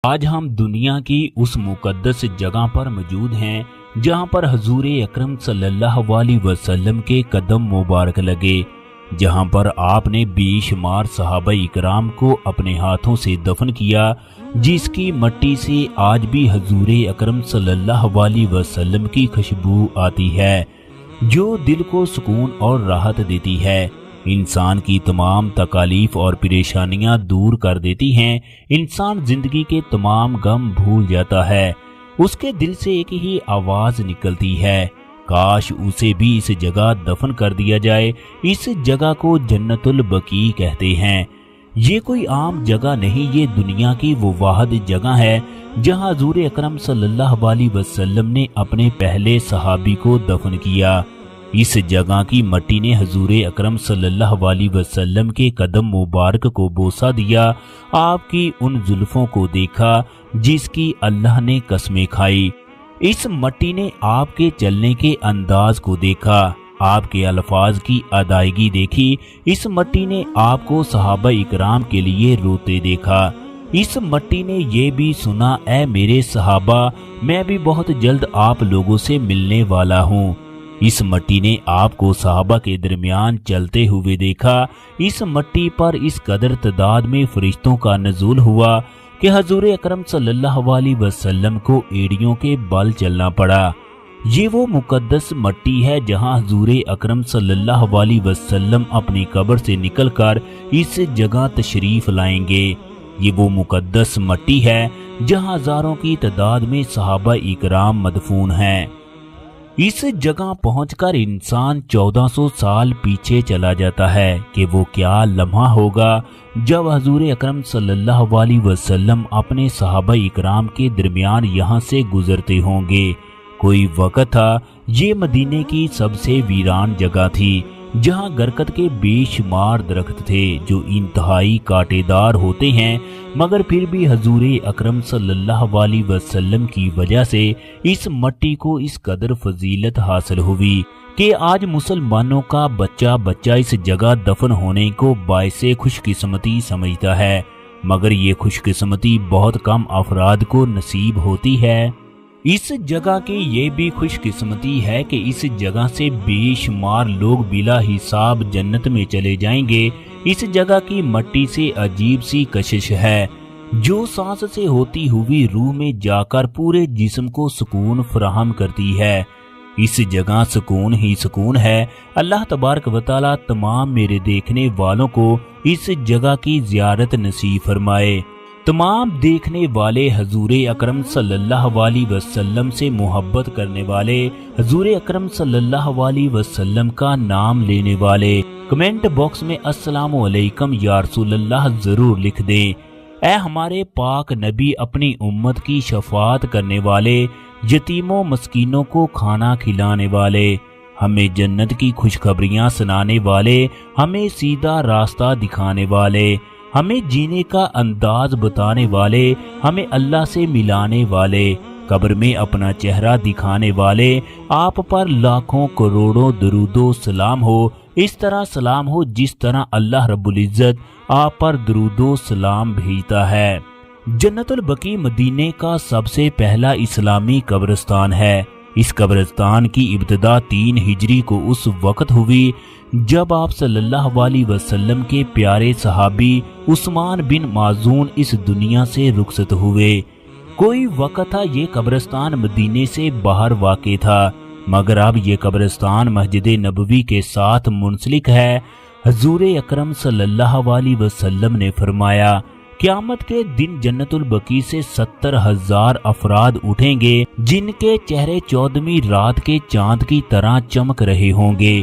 آج ہم دنیا کی اس مقدس جگہ پر موجود ہیں جہاں پر حضور اکرم صلی اللہ علیہ وسلم کے قدم مبارک لگے، جہاں پر آپ نے بے شمار صحابہ اکرام کو اپنے ہاتھوں سے دفن کیا، جس کی مٹی سے آج بھی حضور اکرم صلی اللہ علیہ وسلم کی خوشبو آتی ہے جو دل کو سکون اور راحت دیتی ہے، انسان کی تمام تکالیف اور پریشانیاں دور کر دیتی ہیں۔ انسان زندگی کے تمام غم بھول جاتا ہے، اس کے دل سے ایک ہی آواز نکلتی ہے، کاش اسے بھی اس جگہ دفن کر دیا جائے۔ اس جگہ کو جنت البقیع کہتے ہیں۔ یہ کوئی عام جگہ نہیں، یہ دنیا کی وہ واحد جگہ ہے جہاں حضور اکرم صلی اللہ علیہ وسلم نے اپنے پہلے صحابی کو دفن کیا۔ اس جگہ کی مٹی نے حضور اکرم صلی اللہ علیہ وسلم کے قدم مبارک کو بوسہ دیا، آپ کی ان زلفوں کو دیکھا جس کی اللہ نے قسمیں کھائی، اس مٹی نے آپ کے چلنے کے انداز کو دیکھا، آپ کے الفاظ کی ادائیگی دیکھی، اس مٹی نے آپ کو صحابہ اکرام کے لیے روتے دیکھا، اس مٹی نے یہ بھی سنا، اے میرے صحابہ، میں بھی بہت جلد آپ لوگوں سے ملنے والا ہوں۔ اس مٹی نے آپ کو صحابہ کے درمیان چلتے ہوئے دیکھا، اس مٹی پر اس قدر تعداد میں فرشتوں کا نزول ہوا کہ حضور اکرم صلی اللہ علیہ وسلم کو ایڑیوں کے بل چلنا پڑا۔ یہ وہ مقدس مٹی ہے جہاں حضور اکرم صلی اللہ علیہ وسلم اپنی قبر سے نکل کر اس جگہ تشریف لائیں گے۔ یہ وہ مقدس مٹی ہے جہاں ہزاروں کی تعداد میں صحابہ اکرام مدفون ہیں۔ اس جگہ پہنچ کر انسان 1400 سال پیچھے چلا جاتا ہے کہ وہ کیا لمحہ ہوگا جب حضور اکرم صلی اللہ علیہ وسلم اپنے صحابہ اکرام کے درمیان یہاں سے گزرتے ہوں گے۔ کوئی وقت تھا یہ مدینے کی سب سے ویران جگہ تھی جہاں برکت کے بے شمار درخت تھے جو انتہائی کانٹے دار ہوتے ہیں، مگر پھر بھی حضور اکرم صلی اللہ علیہ وسلم کی وجہ سے اس مٹی کو اس قدر فضیلت حاصل ہوئی کہ آج مسلمانوں کا بچہ بچہ اس جگہ دفن ہونے کو باعث خوش قسمتی سمجھتا ہے، مگر یہ خوش قسمتی بہت کم افراد کو نصیب ہوتی ہے۔ اس جگہ کی یہ بھی خوش قسمتی ہے کہ اس جگہ سے بے شمار لوگ بلا حساب جنت میں چلے جائیں گے۔ اس جگہ کی مٹی سے عجیب سی کشش ہے جو سانس سے ہوتی ہوئی روح میں جا کر پورے جسم کو سکون فراہم کرتی ہے۔ اس جگہ سکون ہی سکون ہے۔ اللہ تبارک و تعالی تمام میرے دیکھنے والوں کو اس جگہ کی زیارت نصیب فرمائے۔ تمام دیکھنے والے حضور اکرم صلی اللہ علیہ وسلم سے محبت کرنے والے، حضور اکرم صلی اللہ علیہ وسلم کا نام لینے والے کمنٹ باکس میں السلام علیکم یا رسول اللہ ضرور لکھ دیں۔ اے ہمارے پاک نبی، اپنی امت کی شفاعت کرنے والے، یتیموں مسکینوں کو کھانا کھلانے والے، ہمیں جنت کی خوشخبریاں سنانے والے، ہمیں سیدھا راستہ دکھانے والے، ہمیں جینے کا انداز بتانے والے، ہمیں اللہ سے ملانے والے، قبر میں اپنا چہرہ دکھانے والے، آپ پر لاکھوں کروڑوں درود و سلام ہو، اس طرح سلام ہو جس طرح اللہ رب العزت آپ پر درود و سلام بھیجتا ہے۔ جنت البقیع مدینے کا سب سے پہلا اسلامی قبرستان ہے۔ اس قبرستان کی ابتدا 3 ہجری کو اس وقت ہوئی جب آپ صلی اللہ علیہ وسلم کے پیارے صحابی عثمان بن مازون اس دنیا سے رخصت ہوئے۔ کوئی وقت تھا یہ قبرستان مدینے سے باہر واقع تھا، مگر اب یہ قبرستان مسجد نبوی کے ساتھ منسلک ہے۔ حضور اکرم صلی اللہ علیہ وسلم نے فرمایا، قیامت کے دن جنت البقیع سے 70,000 افراد اٹھیں گے جن کے چہرے 14ویں رات کے چاند کی طرح چمک رہے ہوں گے۔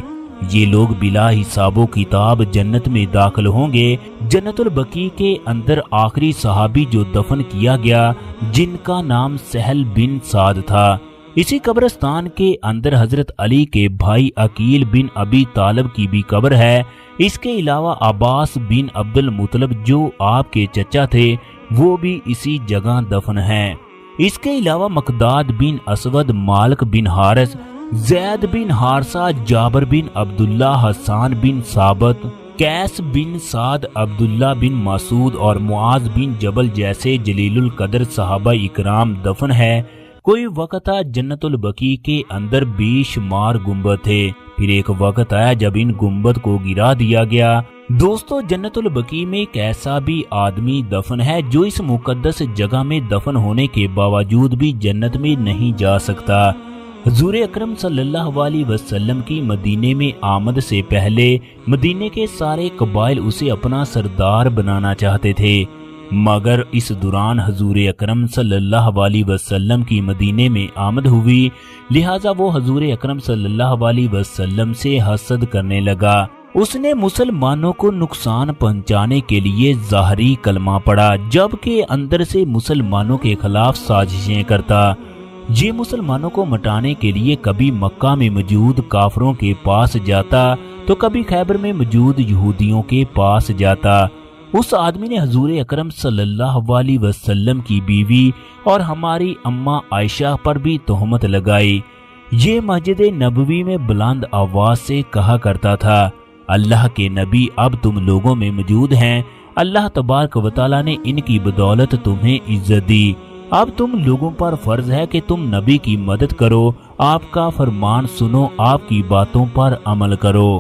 یہ لوگ بلا حساب و کتاب جنت میں داخل ہوں گے۔ جنت البقیع کے اندر آخری صحابی جو دفن کیا گیا جن کا نام سہل بن سعد تھا، اسی قبرستان کے اندر حضرت علی کے بھائی عقیل بن ابی طالب کی بھی قبر ہے۔ اس کے علاوہ عباس بن عبد المطلب جو آپ کے چچا تھے وہ بھی اسی جگہ دفن ہیں۔ اس کے علاوہ مقداد بن اسود، مالک بن حارث، زید بن حارثہ، جابر بن عبداللہ، حسان بن ثابت، قیس بن سعد، عبداللہ بن مسعود اور معاذ بن جبل جیسے جلیل القدر صحابہ اکرام دفن ہے۔ کوئی وقت تھا جنت البقیع کے اندر بے شمار گنبد تھے، پھر ایک وقت آیا جب ان گنبد کو گرا دیا گیا۔ دوستو، جنت البقیع میں ایک ایسا بھی آدمی دفن ہے جو اس مقدس جگہ میں دفن ہونے کے باوجود بھی جنت میں نہیں جا سکتا۔ حضور اکرم صلی اللہ علیہ وسلم کی مدینے میں آمد سے پہلے مدینے کے سارے قبائل اسے اپنا سردار بنانا چاہتے تھے، مگر اس دوران حضور اکرم صلی اللہ علیہ وسلم کی مدینے میں آمد ہوئی، لہٰذا وہ حضور اکرم صلی اللہ علیہ وسلم سے حسد کرنے لگا۔ اس نے مسلمانوں کو نقصان پہنچانے کے لیے ظاہری کلمہ پڑھا، جبکہ اندر سے مسلمانوں کے خلاف سازشیں کرتا۔ یہ مسلمانوں کو مٹانے کے لیے کبھی مکہ میں موجود کافروں کے پاس جاتا تو کبھی خیبر میں موجود یہودیوں کے پاس جاتا۔ اس آدمی نے حضور اکرم صلی اللہ علیہ وسلم کی بیوی اور ہماری اماں عائشہ پر بھی تہمت لگائی۔ یہ مسجد نبوی میں بلند آواز سے کہا کرتا تھا، اللہ کے نبی اب تم لوگوں میں موجود ہیں، اللہ تبارک و تعالیٰ نے ان کی بدولت تمہیں عزت دی، اب تم لوگوں پر فرض ہے کہ تم نبی کی مدد کرو، آپ کا فرمان سنو، آپ کی باتوں پر عمل کرو۔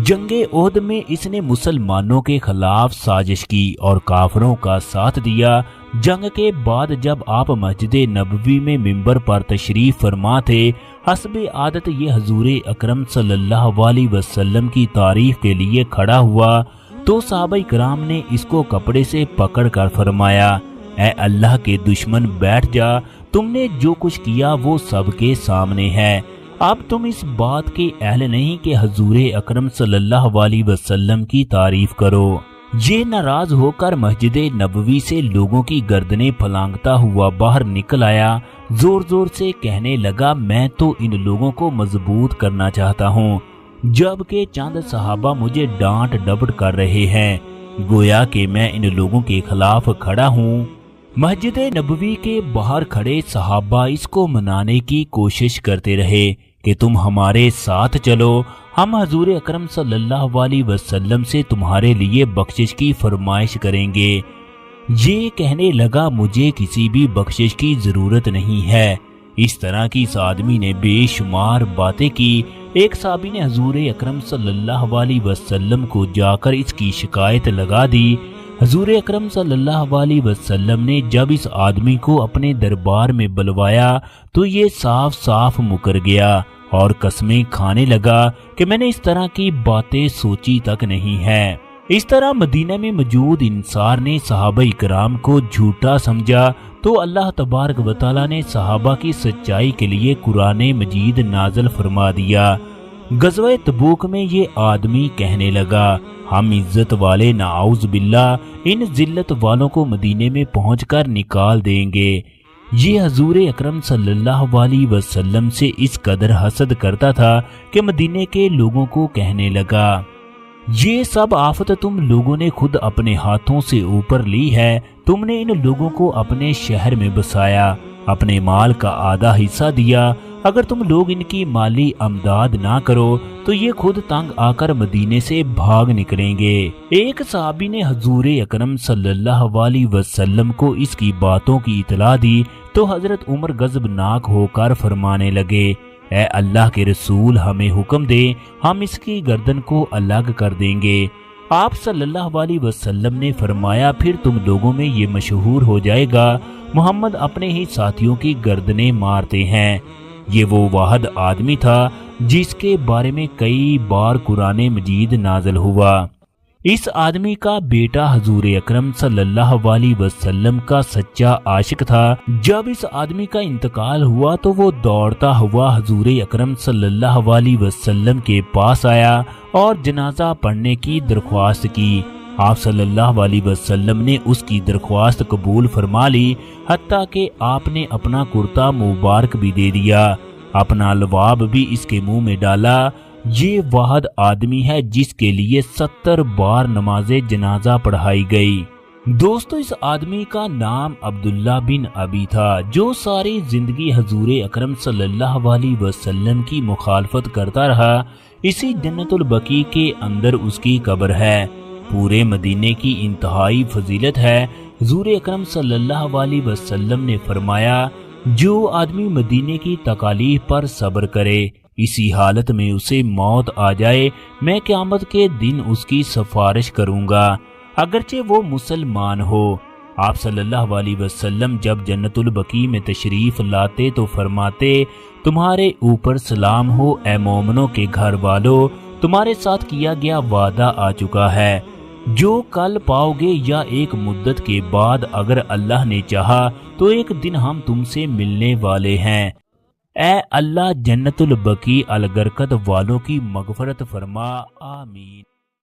جنگ احد میں اس نے مسلمانوں کے خلاف سازش کی اور کافروں کا ساتھ دیا۔ جنگ کے بعد جب آپ مسجد نبوی میں منبر پر تشریف فرما تھے، حسب عادت یہ حضور اکرم صلی اللہ علیہ وسلم کی تعریف کے لیے کھڑا ہوا تو صحابہ کرام نے اس کو کپڑے سے پکڑ کر فرمایا، اے اللہ کے دشمن بیٹھ جا، تم نے جو کچھ کیا وہ سب کے سامنے ہے، اب تم اس بات کے اہل نہیں کہ حضور اکرم صلی اللہ علیہ وسلم کی تعریف کرو۔ یہ ناراض ہو کر مسجد نبوی سے لوگوں کی گردنیں پھلانگتا ہوا باہر نکل آیا، زور زور سے کہنے لگا، میں تو ان لوگوں کو مضبوط کرنا چاہتا ہوں، جبکہ چند صحابہ مجھے ڈانٹ ڈپٹ کر رہے ہیں، گویا کہ میں ان لوگوں کے خلاف کھڑا ہوں۔ مسجد نبوی کے باہر کھڑے صحابہ اس کو منانے کی کوشش کرتے رہے کہ تم ہمارے ساتھ چلو، ہم حضور اکرم صلی اللہ علیہ وسلم سے تمہارے لیے بخشش کی فرمائش کریں گے۔ یہ کہنے لگا، مجھے کسی بھی بخشش کی ضرورت نہیں ہے۔ اس طرح کی اس آدمی نے بے شمار باتیں کی۔ ایک صحابی نے حضور اکرم صلی اللہ علیہ وسلم کو جا کر اس کی شکایت لگا دی۔ حضور اکرم صلی اللہ علیہ وسلم نے جب اس آدمی کو اپنے دربار میں بلوایا تو یہ صاف صاف مکر گیا اور قسمیں کھانے لگا کہ میں نے اس طرح کی باتیں سوچی تک نہیں ہے۔ اس طرح مدینہ میں موجود انصار نے صحابہ کرام کو جھوٹا سمجھا تو اللہ تبارک و تعالیٰ نے صحابہ کی سچائی کے لیے قرآن مجید نازل فرما دیا۔ غزوہ تبوک میں یہ آدمی کہنے لگا، ہم عزت والے نعوذ باللہ ان ذلت والوں کو مدینے میں پہنچ کر نکال دیں گے۔ یہ حضور اکرم صلی اللہ علیہ وسلم سے اس قدر حسد کرتا تھا کہ مدینے کے لوگوں کو کہنے لگا، یہ سب آفت تم لوگوں نے خود اپنے ہاتھوں سے اوپر لی ہے، تم نے ان لوگوں کو اپنے شہر میں بسایا، اپنے مال کا آدھا حصہ دیا، اگر تم لوگ ان کی مالی امداد نہ کرو تو یہ خود تنگ آ کر مدینے سے بھاگ نکلیں گے۔ ایک صحابی نے حضور اکرم صلی اللہ علیہ وسلم کو اس کی باتوں کی اطلاع دی تو حضرت عمر غضبناک ہو کر فرمانے لگے، اے اللہ کے رسول، ہمیں حکم دے، ہم اس کی گردن کو الگ کر دیں گے۔ آپ صلی اللہ علیہ وسلم نے فرمایا، پھر تم لوگوں میں یہ مشہور ہو جائے گا، محمد اپنے ہی ساتھیوں کی گردنیں مارتے ہیں۔ یہ وہ واحد آدمی تھا جس کے بارے میں کئی بار قرآن مجید نازل ہوا۔ اس آدمی کا بیٹا حضور اکرم صلی اللہ علیہ وسلم کا سچا عاشق تھا۔ جب اس آدمی کا انتقال ہوا تو وہ دوڑتا ہوا حضور اکرم صلی اللہ علیہ وسلم کے پاس آیا اور جنازہ پڑھنے کی درخواست کی۔ آپ صلی اللہ علیہ وسلم نے اس کی درخواست قبول فرما لی، حتیٰ کہ آپ نے اپنا کرتا مبارک بھی دے دیا، اپنا لباب بھی اس کے منہ میں ڈالا۔ یہ واحد آدمی ہے جس کے لیے 70 بار نماز جنازہ پڑھائی گئی۔ دوستو، اس آدمی کا نام عبداللہ بن ابی تھا، جو ساری زندگی حضور اکرم صلی اللہ علیہ وسلم کی مخالفت کرتا رہا۔ اسی جنت البقیع کے اندر اس کی قبر ہے۔ پورے مدینے کی انتہائی فضیلت ہے۔ حضور اکرم صلی اللہ علیہ وسلم نے فرمایا، جو آدمی مدینے کی تکالیف پر صبر کرے، اسی حالت میں اسے موت آ جائے، میں قیامت کے دن اس کی سفارش کروں گا، اگرچہ وہ مسلمان ہو۔ آپ صلی اللہ علیہ وسلم جب جنت البقیع میں تشریف لاتے تو فرماتے، تمہارے اوپر سلام ہو اے مومنوں کے گھر والو، تمہارے ساتھ کیا گیا وعدہ آ چکا ہے، جو کل پاؤ گے یا ایک مدت کے بعد اگر اللہ نے چاہا تو ایک دن ہم تم سے ملنے والے ہیں۔ اے اللہ جنت البقیع الغرقد والوں کی مغفرت فرما، آمین۔